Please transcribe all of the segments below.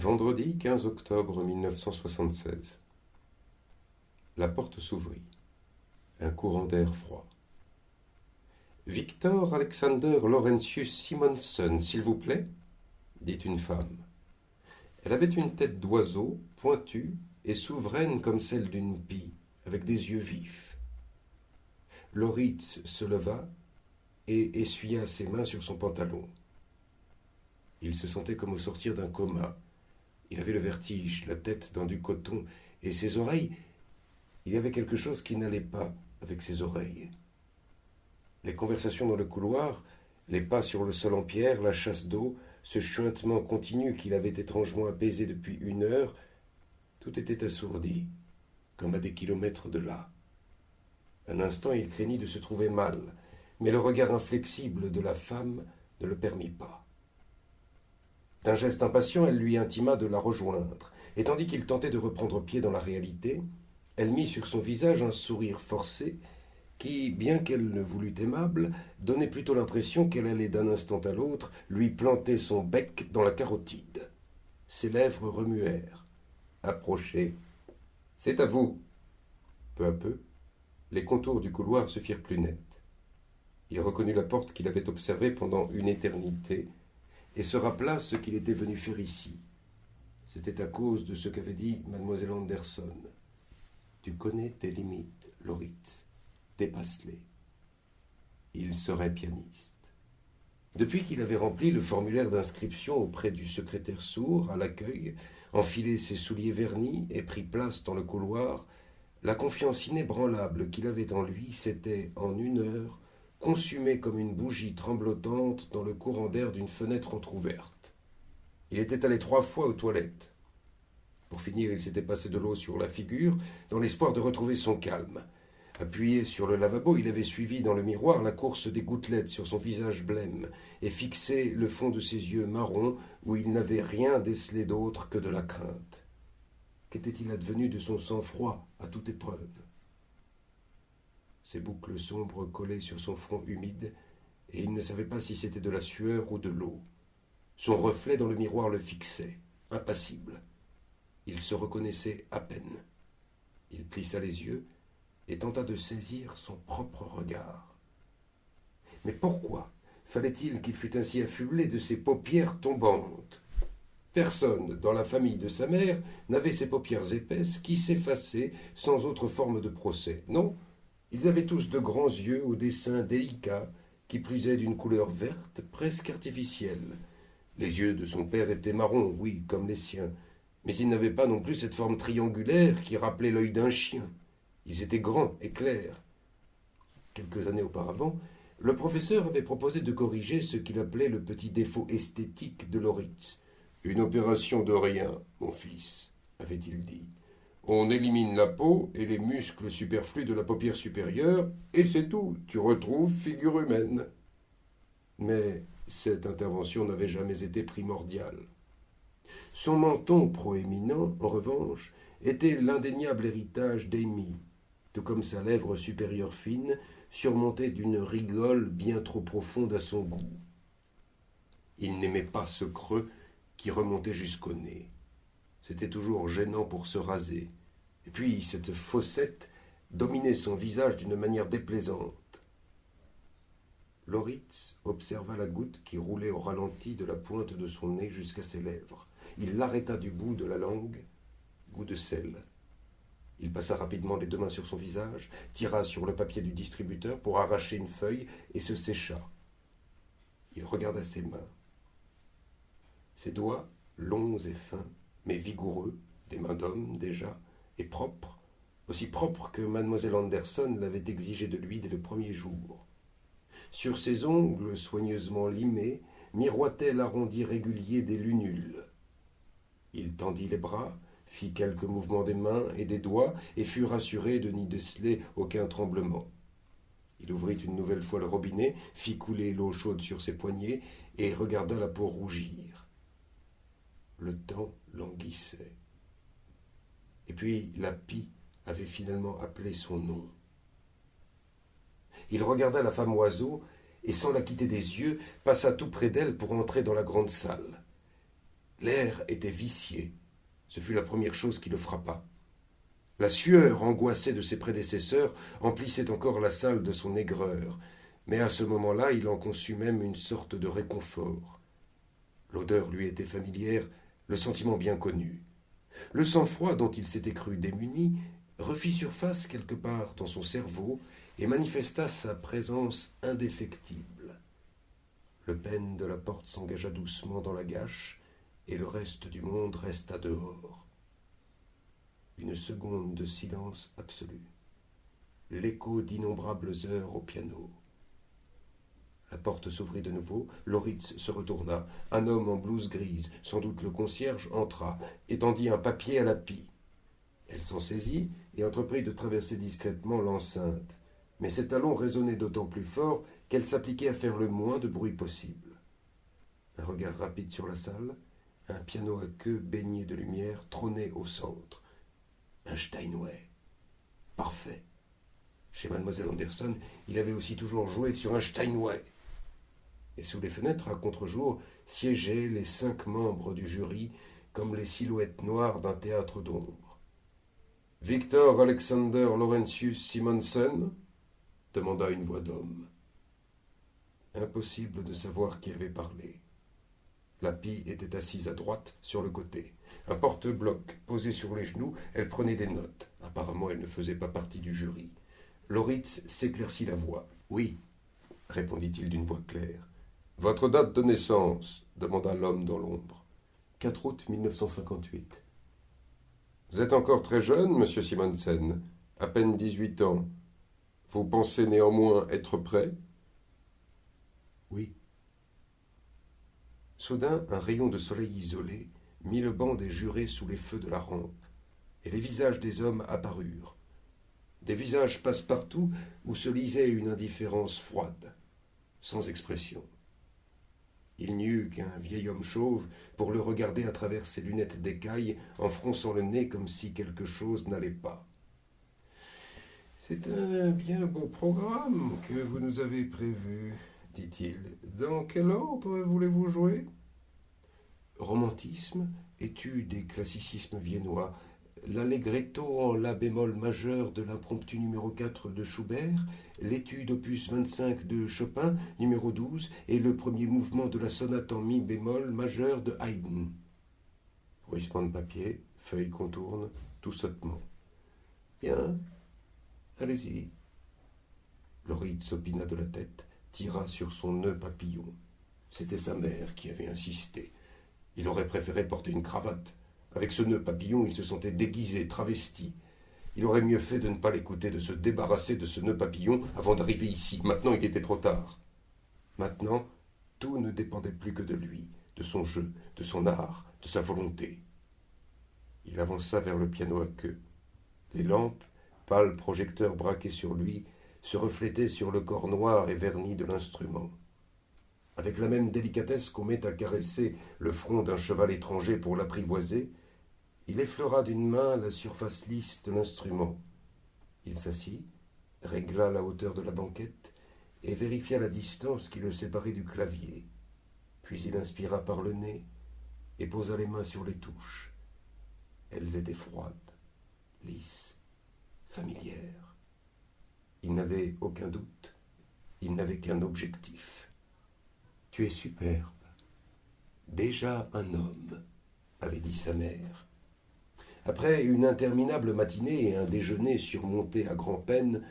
Vendredi 15 octobre 1976. La porte s'ouvrit. Un courant d'air froid. Victor Alexander Laurentius Simonson, s'il vous plaît, dit une femme. Elle avait une tête d'oiseau, pointue et souveraine comme celle d'une pie, avec des yeux vifs. Loritz se leva et essuya ses mains sur son pantalon. Il se sentait comme au sortir d'un coma. Il avait le vertige, la tête dans du coton, et ses oreilles, il y avait quelque chose qui n'allait pas avec ses oreilles. Les conversations dans le couloir, les pas sur le sol en pierre, la chasse d'eau, ce chuintement continu qu'il avait étrangement apaisé depuis 1 heure, tout était assourdi, comme à des kilomètres de là. Un instant, il craignit de se trouver mal, mais le regard inflexible de la femme ne le permit pas. D'un geste impatient, elle lui intima de la rejoindre, et tandis qu'il tentait de reprendre pied dans la réalité, elle mit sur son visage un sourire forcé qui, bien qu'elle ne voulût aimable, donnait plutôt l'impression qu'elle allait d'un instant à l'autre lui planter son bec dans la carotide. Ses lèvres remuèrent. Approchez. C'est à vous. Peu à peu, les contours du couloir se firent plus nets. Il reconnut la porte qu'il avait observée pendant une éternité, et se rappela ce qu'il était venu faire ici. C'était à cause de ce qu'avait dit mademoiselle Anderson. Tu connais tes limites, Loritz. Dépasse-les. Il serait pianiste. Depuis qu'il avait rempli le formulaire d'inscription auprès du secrétaire sourd à l'accueil, enfilé ses souliers vernis et pris place dans le couloir, la confiance inébranlable qu'il avait en lui s'était, en 1 heure, consumée comme une bougie tremblotante dans le courant d'air d'une fenêtre entr'ouverte. Il était allé 3 fois aux toilettes. Pour finir, il s'était passé de l'eau sur la figure, dans l'espoir de retrouver son calme. Appuyé sur le lavabo, il avait suivi dans le miroir la course des gouttelettes sur son visage blême et fixé le fond de ses yeux marrons où il n'avait rien décelé d'autre que de la crainte. Qu'était-il advenu de son sang-froid à toute épreuve? Ses boucles sombres collaient sur son front humide, et il ne savait pas si c'était de la sueur ou de l'eau. Son reflet dans le miroir le fixait, impassible. Il se reconnaissait à peine. Il plissa les yeux et tenta de saisir son propre regard. Mais pourquoi fallait-il qu'il fût ainsi affublé de ses paupières tombantes? Personne dans la famille de sa mère n'avait ces paupières épaisses qui s'effaçaient sans autre forme de procès. Non, ils avaient tous de grands yeux au dessin délicat, qui plus est d'une couleur verte, presque artificielle. Les yeux de son père étaient marrons, oui, comme les siens, mais ils n'avaient pas non plus cette forme triangulaire qui rappelait l'œil d'un chien. Ils étaient grands et clairs. Quelques années auparavant, le professeur avait proposé de corriger ce qu'il appelait le petit défaut esthétique de Loritz. « Une opération de rien, mon fils, avait-il dit. On élimine la peau et les muscles superflus de la paupière supérieure, et c'est tout, tu retrouves figure humaine. » Mais cette intervention n'avait jamais été primordiale. Son menton proéminent, en revanche, était l'indéniable héritage d'Amy, tout comme sa lèvre supérieure fine, surmontée d'une rigole bien trop profonde à son goût. Il n'aimait pas ce creux qui remontait jusqu'au nez. C'était toujours gênant pour se raser. Et puis cette fossette dominait son visage d'une manière déplaisante. Loritz observa la goutte qui roulait au ralenti de la pointe de son nez jusqu'à ses lèvres. Il l'arrêta du bout de la langue, goût de sel. Il passa rapidement les 2 mains sur son visage, tira sur le papier du distributeur pour arracher une feuille et se sécha. Il regarda ses mains. Ses doigts, longs et fins, mais vigoureux, des mains d'homme déjà, et propres, aussi propres que mademoiselle Anderson l'avait exigé de lui dès le premier jour. Sur ses ongles soigneusement limés miroitait l'arrondi régulier des lunules. Il tendit les bras, fit quelques mouvements des mains et des doigts, et fut rassuré de n'y déceler aucun tremblement. Il ouvrit une nouvelle fois le robinet, fit couler l'eau chaude sur ses poignets, et regarda la peau rougir. Le temps languissait. Et puis la pie avait finalement appelé son nom. Il regarda la femme oiseau, et sans la quitter des yeux, passa tout près d'elle pour entrer dans la grande salle. L'air était vicié. Ce fut la première chose qui le frappa. La sueur angoissée de ses prédécesseurs emplissait encore la salle de son aigreur, mais à ce moment-là il en conçut même une sorte de réconfort. L'odeur lui était familière, le sentiment bien connu. Le sang-froid dont il s'était cru démuni refit surface quelque part dans son cerveau et manifesta sa présence indéfectible. Le pêne de la porte s'engagea doucement dans la gâche, et le reste du monde resta dehors. Une seconde de silence absolu. L'écho d'innombrables heures au piano. La porte s'ouvrit de nouveau, Loritz se retourna. Un homme en blouse grise, sans doute le concierge, entra et tendit un papier à la pie. Elle s'en saisit et entreprit de traverser discrètement l'enceinte. Mais ses talons résonnaient d'autant plus fort qu'elle s'appliquait à faire le moins de bruit possible. Un regard rapide sur la salle, un piano à queue baigné de lumière trônait au centre. Un Steinway. Parfait. Chez mademoiselle Anderson, il avait aussi toujours joué sur un Steinway. Et sous les fenêtres, à contre-jour, siégeaient les 5 membres du jury, comme les silhouettes noires d'un théâtre d'ombre. « Victor Alexander Laurentius Simonsen ?» demanda une voix d'homme. Impossible de savoir qui avait parlé. La pie était assise à droite, sur le côté. Un porte-bloc posé sur les genoux, elle prenait des notes. Apparemment, elle ne faisait pas partie du jury. Loritz s'éclaircit la voix. « Oui, » répondit-il d'une voix claire. « Votre date de naissance ?» demanda l'homme dans l'ombre. « 4 août 1958. »« Vous êtes encore très jeune, monsieur Simonsen, à peine 18 ans. Vous pensez néanmoins être prêt ?»« Oui. » Soudain, un rayon de soleil isolé mit le banc des jurés sous les feux de la rampe, et les visages des hommes apparurent. Des visages passe-partout où se lisait une indifférence froide, sans expression. Il n'y eut qu'un vieil homme chauve pour le regarder à travers ses lunettes d'écaille en fronçant le nez comme si quelque chose n'allait pas. « C'est un bien beau programme que vous nous avez prévu, dit-il. Dans quel ordre voulez-vous jouer ? Romantisme, étude et classicisme viennois, l'allegretto en la bémol majeur de l'impromptu numéro 4 de Schubert, l'étude opus 25 de Chopin, numéro 12, et le premier mouvement de la sonate en mi bémol majeur de Haydn. Bruissement de papier, feuilles contournes, tout sottement. Bien, allez-y. Loritz opina de la tête, tira sur son nœud papillon. C'était sa mère qui avait insisté. Il aurait préféré porter une cravate. Avec ce nœud papillon, il se sentait déguisé, travesti. Il aurait mieux fait de ne pas l'écouter, de se débarrasser de ce nœud papillon avant d'arriver ici. Maintenant, il était trop tard. Maintenant, tout ne dépendait plus que de lui, de son jeu, de son art, de sa volonté. Il avança vers le piano à queue. Les lampes, pâles projecteurs braqués sur lui, se reflétaient sur le corps noir et verni de l'instrument. Avec la même délicatesse qu'on met à caresser le front d'un cheval étranger pour l'apprivoiser, il effleura d'une main la surface lisse de l'instrument. Il s'assit, régla la hauteur de la banquette et vérifia la distance qui le séparait du clavier. Puis il inspira par le nez et posa les mains sur les touches. Elles étaient froides, lisses, familières. Il n'avait aucun doute, il n'avait qu'un objectif. « Tu es superbe, déjà un homme », avait dit sa mère. Après une interminable matinée et un déjeuner surmonté à grand-peine,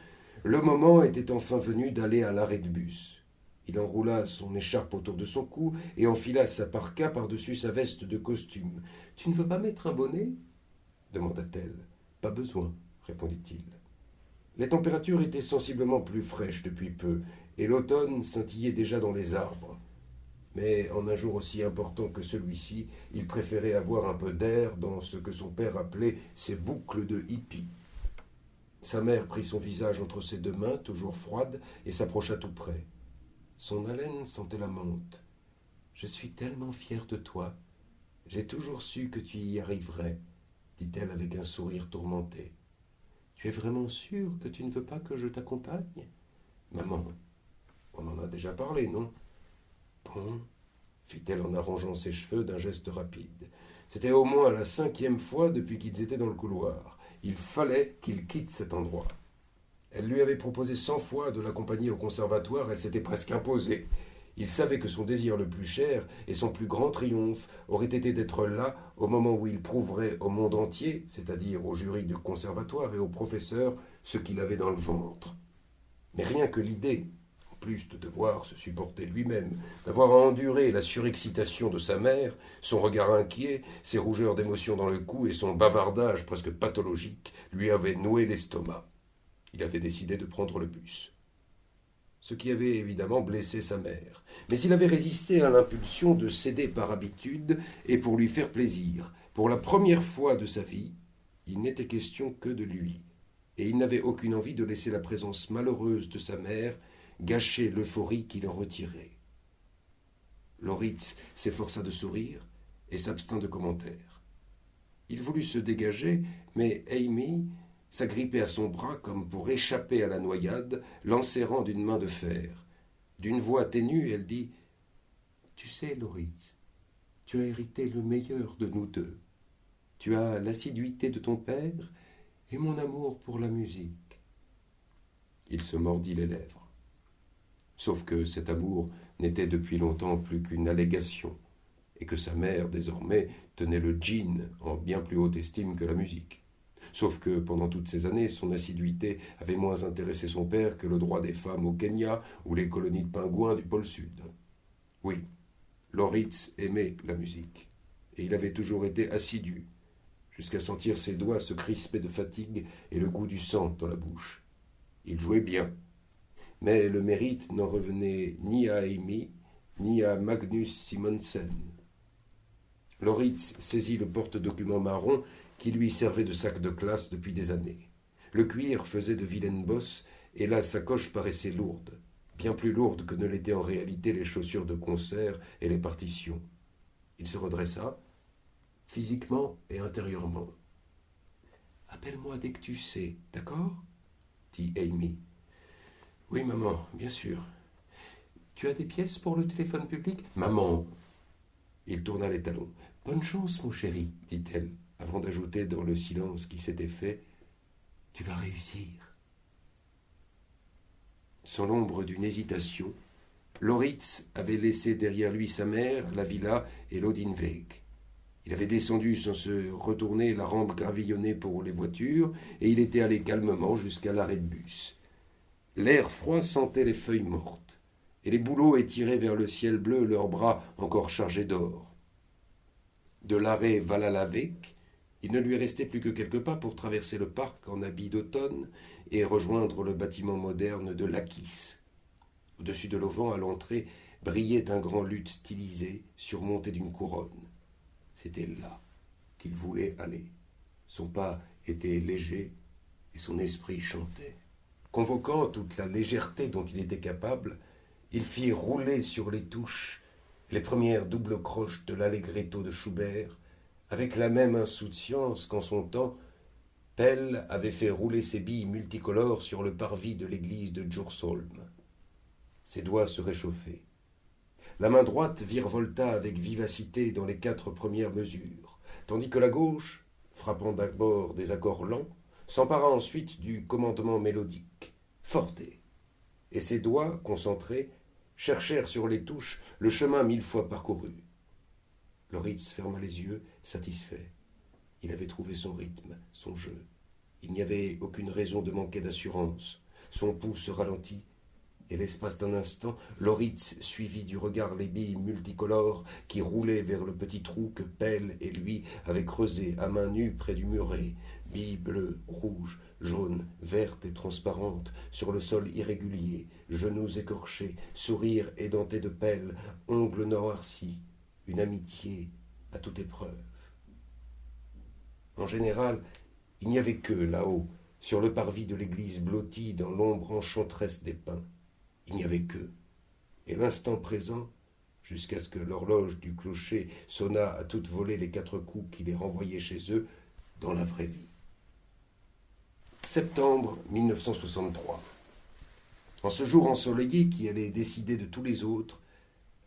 le moment était enfin venu d'aller à l'arrêt de bus. Il enroula son écharpe autour de son cou et enfila sa parka par-dessus sa veste de costume. « Tu ne veux pas mettre un bonnet ?» demanda-t-elle. « Pas besoin, » répondit-il. Les températures étaient sensiblement plus fraîches depuis peu, et l'automne scintillait déjà dans les arbres. Mais en un jour aussi important que celui-ci, il préférait avoir un peu d'air dans ce que son père appelait ses boucles de hippie. Sa mère prit son visage entre ses 2 mains, toujours froides, et s'approcha tout près. Son haleine sentait la menthe. « Je suis tellement fière de toi. J'ai toujours su que tu y arriverais, » dit-elle avec un sourire tourmenté. « Tu es vraiment sûre que tu ne veux pas que je t'accompagne ? » « Maman, on en a déjà parlé, non ? Bon, fit-elle en arrangeant ses cheveux d'un geste rapide. C'était au moins la 5e fois depuis qu'ils étaient dans le couloir. Il fallait qu'il quitte cet endroit. Elle lui avait proposé 100 fois de l'accompagner au conservatoire, elle s'était presque imposée. Il savait que son désir le plus cher et son plus grand triomphe aurait été d'être là au moment où il prouverait au monde entier, c'est-à-dire au jury du conservatoire et aux professeurs, ce qu'il avait dans le ventre. Mais rien que l'idée, en plus de devoir se supporter lui-même, d'avoir à endurer la surexcitation de sa mère, son regard inquiet, ses rougeurs d'émotion dans le cou et son bavardage presque pathologique, lui avait noué l'estomac. Il avait décidé de prendre le bus. Ce qui avait évidemment blessé sa mère. Mais il avait résisté à l'impulsion de céder par habitude et pour lui faire plaisir. Pour la première fois de sa vie, il n'était question que de lui. Et il n'avait aucune envie de laisser la présence malheureuse de sa mère gâcher l'euphorie qu'il en retirait. Loritz s'efforça de sourire et s'abstint de commentaires. Il voulut se dégager, mais Amy s'agrippait à son bras comme pour échapper à la noyade, l'enserrant d'une main de fer. D'une voix ténue, elle dit « Tu sais, Loritz, tu as hérité le meilleur de nous deux. Tu as l'assiduité de ton père et mon amour pour la musique. » Il se mordit les lèvres. Sauf que cet amour n'était depuis longtemps plus qu'une allégation, et que sa mère, désormais, tenait le gin en bien plus haute estime que la musique. Sauf que, pendant toutes ces années, son assiduité avait moins intéressé son père que le droit des femmes au Kenya ou les colonies de pingouins du pôle Sud. Oui, Loritz aimait la musique, et il avait toujours été assidu, jusqu'à sentir ses doigts se crisper de fatigue et le goût du sang dans la bouche. Il jouait bien, mais le mérite n'en revenait ni à Amy, ni à Magnus Simonsen. Loritz saisit le porte-document marron qui lui servait de sac de classe depuis des années. Le cuir faisait de vilaines bosses, et la sacoche paraissait lourde, bien plus lourde que ne l'étaient en réalité les chaussures de concert et les partitions. Il se redressa, physiquement et intérieurement. « Appelle-moi dès que tu sais, d'accord ?» dit Amy. « Oui, maman, bien sûr. Tu as des pièces pour le téléphone public ?»« Maman !» Il tourna les talons. « Bonne chance, mon chéri, dit-elle, avant d'ajouter dans le silence qui s'était fait, « Tu vas réussir. » Sans l'ombre d'une hésitation, Loritz avait laissé derrière lui sa mère, la villa et l'Odinweg. Il avait descendu sans se retourner la rampe gravillonnée pour les voitures, et il était allé calmement jusqu'à l'arrêt de bus. L'air froid sentait les feuilles mortes, et les bouleaux étiraient vers le ciel bleu leurs bras encore chargés d'or. De l'arrêt Valalavek, il ne lui restait plus que quelques pas pour traverser le parc en habit d'automne et rejoindre le bâtiment moderne de l'Akis. Au-dessus de l'auvent, à l'entrée, brillait un grand luth stylisé, surmonté d'une couronne. C'était là qu'il voulait aller. Son pas était léger et son esprit chantait. Convoquant toute la légèreté dont il était capable, il fit rouler sur les touches les premières doubles croches de l'allegretto de Schubert, avec la même insouciance qu'en son temps, Pell avait fait rouler ses billes multicolores sur le parvis de l'église de Djursholm. Ses doigts se réchauffaient. La main droite virevolta avec vivacité dans les 4 premières mesures, tandis que la gauche, frappant d'abord des accords lents, s'empara ensuite du commandement mélodique, forte, et ses doigts, concentrés, cherchèrent sur les touches le chemin 1000 fois parcouru. Loritz ferma les yeux, satisfait. Il avait trouvé son rythme, son jeu. Il n'y avait aucune raison de manquer d'assurance. Son pouls se ralentit, et l'espace d'un instant, Loritz suivit du regard les billes multicolores qui roulaient vers le petit trou que Pell et lui avaient creusé à main nue près du muret, billes bleues, rouges, jaunes, vertes et transparentes, sur le sol irrégulier, genoux écorchés, sourire édenté de Pell, ongles noircis, une amitié à toute épreuve. En général, il n'y avait que là-haut, sur le parvis de l'église blottie dans l'ombre enchanteresse des pins. Il n'y avait qu'eux. Et l'instant présent, jusqu'à ce que l'horloge du clocher sonnât à toute volée les 4 coups qui les renvoyaient chez eux dans la vraie vie. Septembre 1963. En ce jour ensoleillé qui allait décider de tous les autres,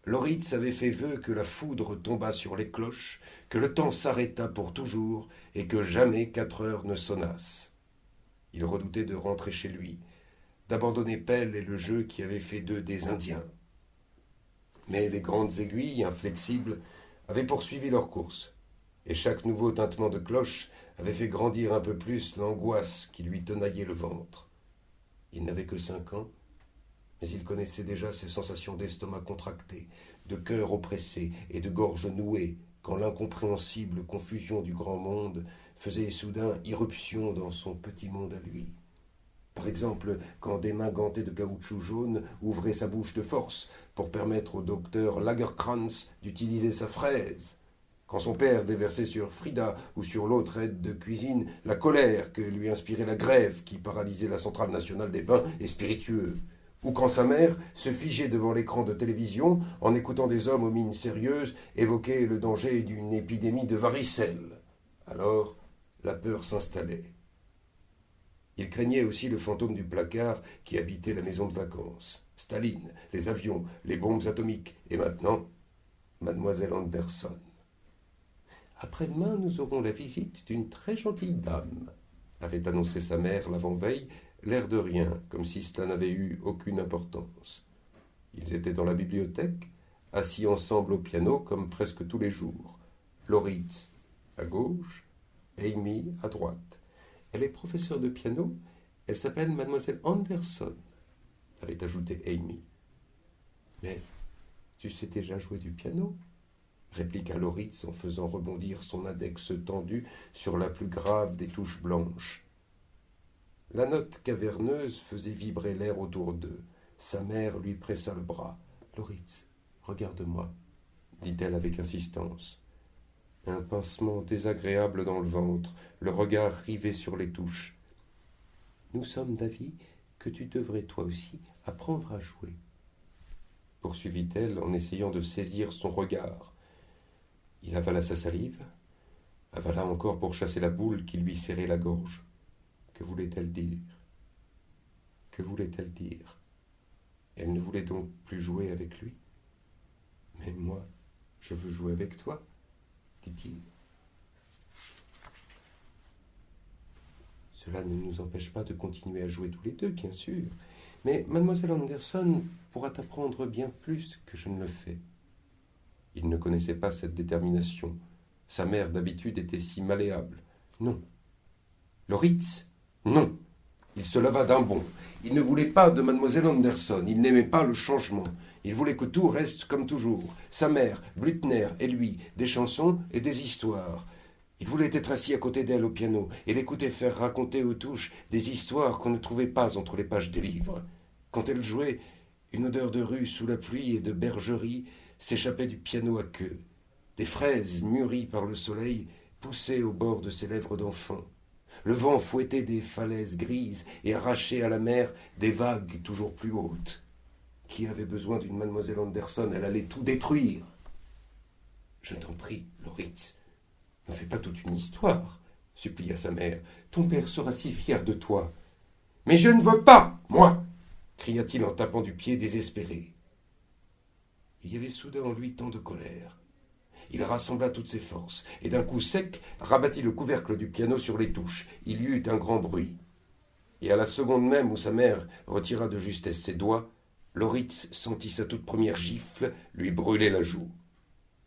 Loritz avait fait vœu que la foudre tombât sur les cloches, que le temps s'arrêtât pour toujours et que jamais 4 heures ne sonnassent. Il redoutait de rentrer chez lui, d'abandonner Pell et le jeu qui avait fait d'eux des Indiens. Mais les grandes aiguilles, inflexibles, avaient poursuivi leur course, et chaque nouveau tintement de cloche avait fait grandir un peu plus l'angoisse qui lui tenaillait le ventre. Il n'avait que 5 ans, mais il connaissait déjà ces sensations d'estomac contracté, de cœur oppressé et de gorge nouée, quand l'incompréhensible confusion du grand monde faisait soudain irruption dans son petit monde à lui. Par exemple, quand des mains gantées de caoutchouc jaune ouvraient sa bouche de force pour permettre au docteur Lagerkrantz d'utiliser sa fraise, quand son père déversait sur Frida ou sur l'autre aide de cuisine la colère que lui inspirait la grève qui paralysait la Centrale nationale des vins et spiritueux, ou quand sa mère se figeait devant l'écran de télévision en écoutant des hommes aux mines sérieuses évoquer le danger d'une épidémie de varicelle. Alors, la peur s'installait. Il craignait aussi le fantôme du placard qui habitait la maison de vacances. Staline, les avions, les bombes atomiques, et maintenant, mademoiselle Anderson. Après-demain, nous aurons la visite d'une très gentille dame, avait annoncé sa mère l'avant-veille, l'air de rien, comme si cela n'avait eu aucune importance. Ils étaient dans la bibliothèque, assis ensemble au piano comme presque tous les jours. Loritz à gauche, Amy à droite. Elle est professeure de piano, elle s'appelle mademoiselle Anderson, avait ajouté Amy. Mais tu sais déjà jouer du piano, répliqua Loritz en faisant rebondir son index tendu sur la plus grave des touches blanches. La note caverneuse faisait vibrer l'air autour d'eux. Sa mère lui pressa le bras. « Loritz, regarde-moi, » dit-elle avec insistance. Un pincement désagréable dans le ventre, le regard rivé sur les touches. « Nous sommes d'avis que tu devrais toi aussi apprendre à jouer, » poursuivit-elle en essayant de saisir son regard. Il avala sa salive, avala encore pour chasser la boule qui lui serrait la gorge. Que voulait-elle dire? Que voulait-elle dire? Elle ne voulait donc plus jouer avec lui. Mais moi, je veux jouer avec toi, dit-il. Cela ne nous empêche pas de continuer à jouer tous les deux, bien sûr, mais mademoiselle Anderson pourra t'apprendre bien plus que je ne le fais. Il ne connaissait pas cette détermination. Sa mère, d'habitude, était si malléable. Non. Loritz, non. Il se leva d'un bond. Il ne voulait pas de mademoiselle Anderson. Il n'aimait pas le changement. Il voulait que tout reste comme toujours. Sa mère, Blüthner et lui, des chansons et des histoires. Il voulait être assis à côté d'elle au piano et l'écouter faire raconter aux touches des histoires qu'on ne trouvait pas entre les pages des livres. Quand elle jouait, une odeur de rue sous la pluie et de bergerie s'échappait du piano à queue. Des fraises mûries par le soleil poussaient au bord de ses lèvres d'enfant. Le vent fouettait des falaises grises et arrachait à la mer des vagues toujours plus hautes. Qui avait besoin d'une mademoiselle Anderson? Elle allait tout détruire. Je t'en prie, Loritz, n'en fais pas toute une histoire, supplia sa mère. Ton père sera si fier de toi. Mais je ne veux pas, moi, cria-t-il en tapant du pied désespéré. Il y avait soudain en lui tant de colère. Il rassembla toutes ses forces, et d'un coup sec, rabattit le couvercle du piano sur les touches. Il y eut un grand bruit. Et à la seconde même où sa mère retira de justesse ses doigts, Loritz sentit sa toute première gifle lui brûler la joue.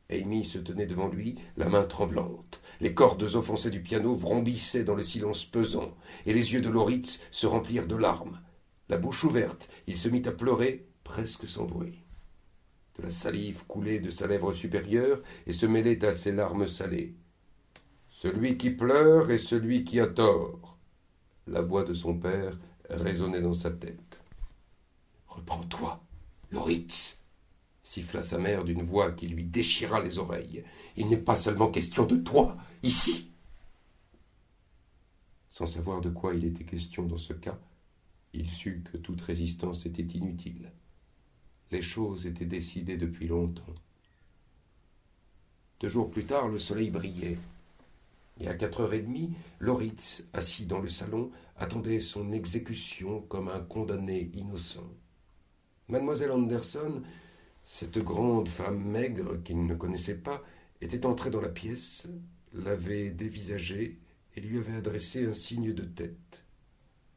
Amy se tenait devant lui, la main tremblante. Les cordes offensées du piano vrombissaient dans le silence pesant, et les yeux de Loritz se remplirent de larmes. La bouche ouverte, il se mit à pleurer, presque sans bruit. De la salive coulait de sa lèvre supérieure et se mêlait à ses larmes salées. « Celui qui pleure est celui qui a tort. » La voix de son père résonnait dans sa tête. « Reprends-toi, Loritz !» siffla sa mère d'une voix qui lui déchira les oreilles. « Il n'est pas seulement question de toi, ici !» Sans savoir de quoi il était question dans ce cas, il sut que toute résistance était inutile. Les choses étaient décidées depuis longtemps. 2 jours plus tard, le soleil brillait. Et à 4h30, Loritz, assis dans le salon, attendait son exécution comme un condamné innocent. Mademoiselle Anderson Cette grande femme maigre, qu'il ne connaissait pas, était entrée dans la pièce, l'avait dévisagé et lui avait adressé un signe de tête.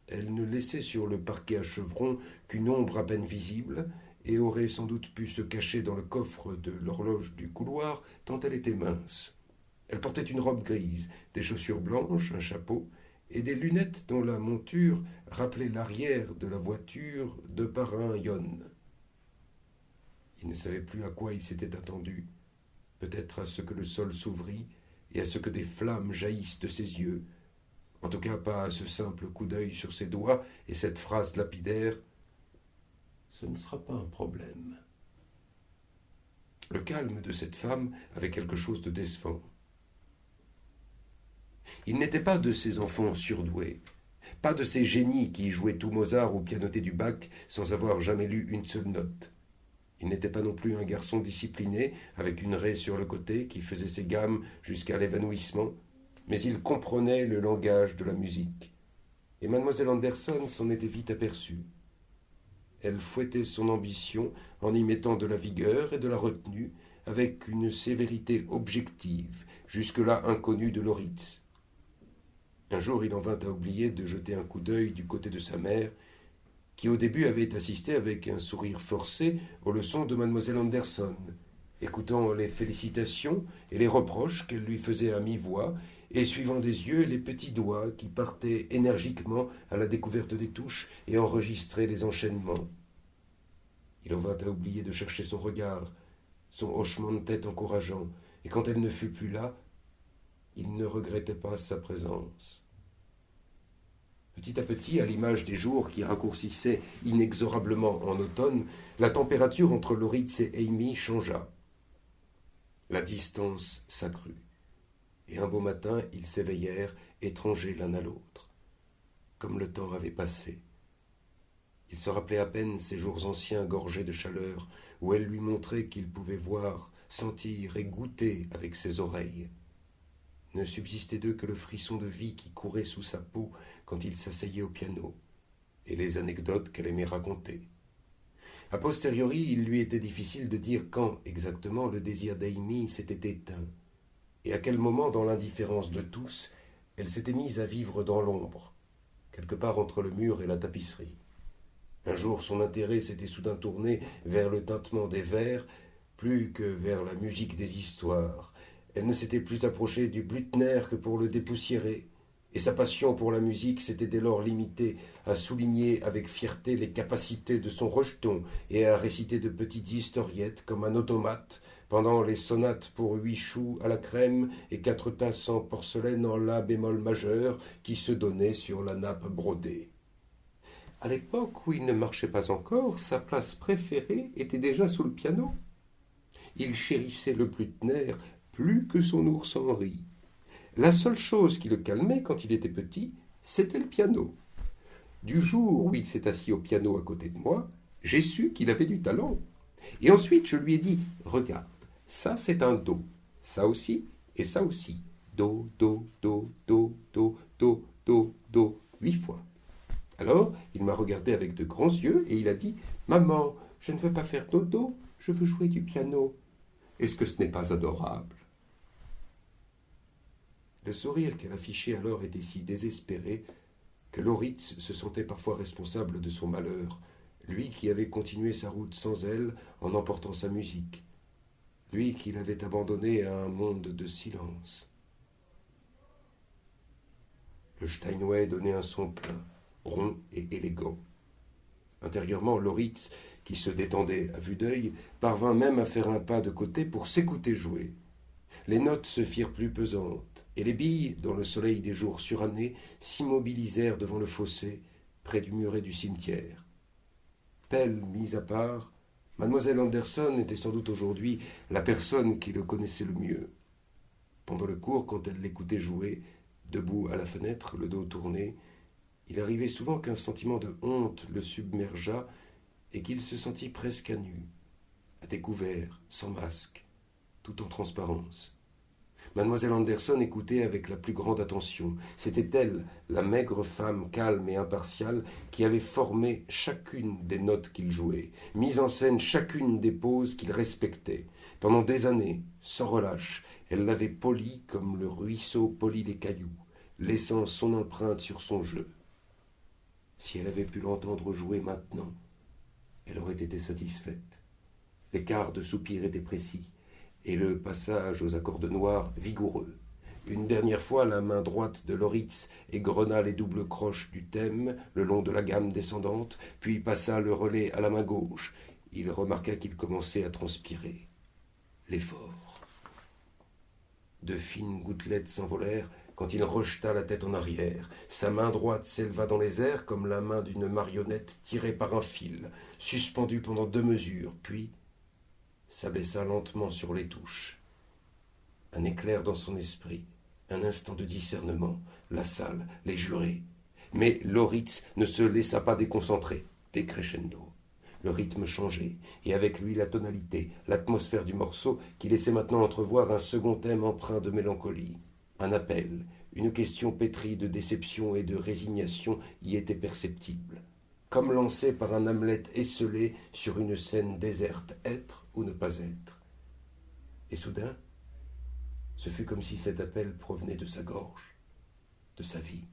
Elle ne laissait sur le parquet à chevrons qu'une ombre à peine visible, et aurait sans doute pu se cacher dans le coffre de l'horloge du couloir, tant elle était mince. Elle portait une robe grise, des chaussures blanches, un chapeau, et des lunettes dont la monture rappelait l'arrière de la voiture de parrain Yon. Il ne savait plus à quoi il s'était attendu, peut-être à ce que le sol s'ouvrît et à ce que des flammes jaillissent de ses yeux, en tout cas pas à ce simple coup d'œil sur ses doigts et cette phrase lapidaire: ce ne sera pas un problème. Le calme de cette femme avait quelque chose de décevant. Il n'était pas de ces enfants surdoués, pas de ces génies qui jouaient tout Mozart ou pianotaient du Bach sans avoir jamais lu une seule note. Il n'était pas non plus un garçon discipliné, avec une raie sur le côté, qui faisait ses gammes jusqu'à l'évanouissement, mais il comprenait le langage de la musique. Et mademoiselle Anderson s'en était vite aperçue. Elle fouettait son ambition en y mettant de la vigueur et de la retenue, avec une sévérité objective, jusque-là inconnue de Loritz. Un jour, il en vint à oublier de jeter un coup d'œil du côté de sa mère, qui au début avait assisté avec un sourire forcé aux leçons de mademoiselle Anderson, écoutant les félicitations et les reproches qu'elle lui faisait à mi-voix, et suivant des yeux les petits doigts qui partaient énergiquement à la découverte des touches et enregistraient les enchaînements. Il en vint à oublier de chercher son regard, son hochement de tête encourageant, et quand elle ne fut plus là, il ne regrettait pas sa présence. Petit à petit, à l'image des jours qui raccourcissaient inexorablement en automne, la température entre Loritz et Amy changea. La distance s'accrut, et un beau matin, ils s'éveillèrent, étrangers l'un à l'autre. Comme le temps avait passé. Il se rappelait à peine ces jours anciens gorgés de chaleur, où elle lui montrait qu'il pouvait voir, sentir et goûter avec ses oreilles. Ne subsistait d'eux que le frisson de vie qui courait sous sa peau quand il s'asseyait au piano, et les anecdotes qu'elle aimait raconter. A posteriori, il lui était difficile de dire quand exactement le désir d'Amy s'était éteint, et à quel moment, dans l'indifférence de tous, elle s'était mise à vivre dans l'ombre, quelque part entre le mur et la tapisserie. Un jour, son intérêt s'était soudain tourné vers le tintement des vers, plus que vers la musique des histoires. Elle ne s'était plus approchée du Blüthner que pour le dépoussiérer, et sa passion pour la musique s'était dès lors limitée à souligner avec fierté les capacités de son rejeton et à réciter de petites historiettes comme un automate pendant les sonates pour 8 choux à la crème et 4 tasses en porcelaine en la bémol majeur qui se donnaient sur la nappe brodée. À l'époque où il ne marchait pas encore, sa place préférée était déjà sous le piano. Il chérissait le Blüthner plus que son ours Henri. La seule chose qui le calmait quand il était petit, c'était le piano. Du jour où il s'est assis au piano à côté de moi, j'ai su qu'il avait du talent. Et ensuite, je lui ai dit: regarde, ça c'est un do, ça aussi et ça aussi. Do, do, do, do, do, do, do, do, 8 fois. Alors, il m'a regardé avec de grands yeux et il a dit: maman, je ne veux pas faire dodo, je veux jouer du piano. Est-ce que ce n'est pas adorable? Le sourire qu'elle affichait alors était si désespéré que Loritz se sentait parfois responsable de son malheur, lui qui avait continué sa route sans elle en emportant sa musique, lui qui l'avait abandonné à un monde de silence. Le Steinway donnait un son plein, rond et élégant. Intérieurement, Loritz, qui se détendait à vue d'œil, parvint même à faire un pas de côté pour s'écouter jouer. Les notes se firent plus pesantes, et les billes, dans le soleil des jours surannés, s'immobilisèrent devant le fossé, près du muret du cimetière. Pelle mise à part, mademoiselle Anderson était sans doute aujourd'hui la personne qui le connaissait le mieux. Pendant le cours, quand elle l'écoutait jouer, debout à la fenêtre, le dos tourné, il arrivait souvent qu'un sentiment de honte le submergeât et qu'il se sentit presque à nu, à découvert, sans masque, tout en transparence. Mademoiselle Anderson écoutait avec la plus grande attention. C'était elle, la maigre femme calme et impartiale, qui avait formé chacune des notes qu'il jouait, mis en scène chacune des poses qu'il respectait. Pendant des années, sans relâche, elle l'avait poli comme le ruisseau polit les cailloux, laissant son empreinte sur son jeu. Si elle avait pu l'entendre jouer maintenant, elle aurait été satisfaite. Les quarts de soupir étaient précis, et le passage aux accords noirs vigoureux. Une dernière fois, la main droite de Loritz égrena les doubles croches du thème le long de la gamme descendante, puis passa le relais à la main gauche. Il remarqua qu'il commençait à transpirer. L'effort. De fines gouttelettes s'envolèrent quand il rejeta la tête en arrière. Sa main droite s'éleva dans les airs comme la main d'une marionnette tirée par un fil, suspendue pendant 2 mesures, puis s'abaissa lentement sur les touches. Un éclair dans son esprit, un instant de discernement, la salle, les jurés. Mais Loritz ne se laissa pas déconcentrer, décrescendo. Le rythme changeait, et avec lui la tonalité, l'atmosphère du morceau qui laissait maintenant entrevoir un second thème empreint de mélancolie. Un appel, une question pétrie de déception et de résignation y était perceptible, comme lancé par un Hamlet esselé sur une scène déserte, être ou ne pas être. Et soudain, ce fut comme si cet appel provenait de sa gorge, de sa vie.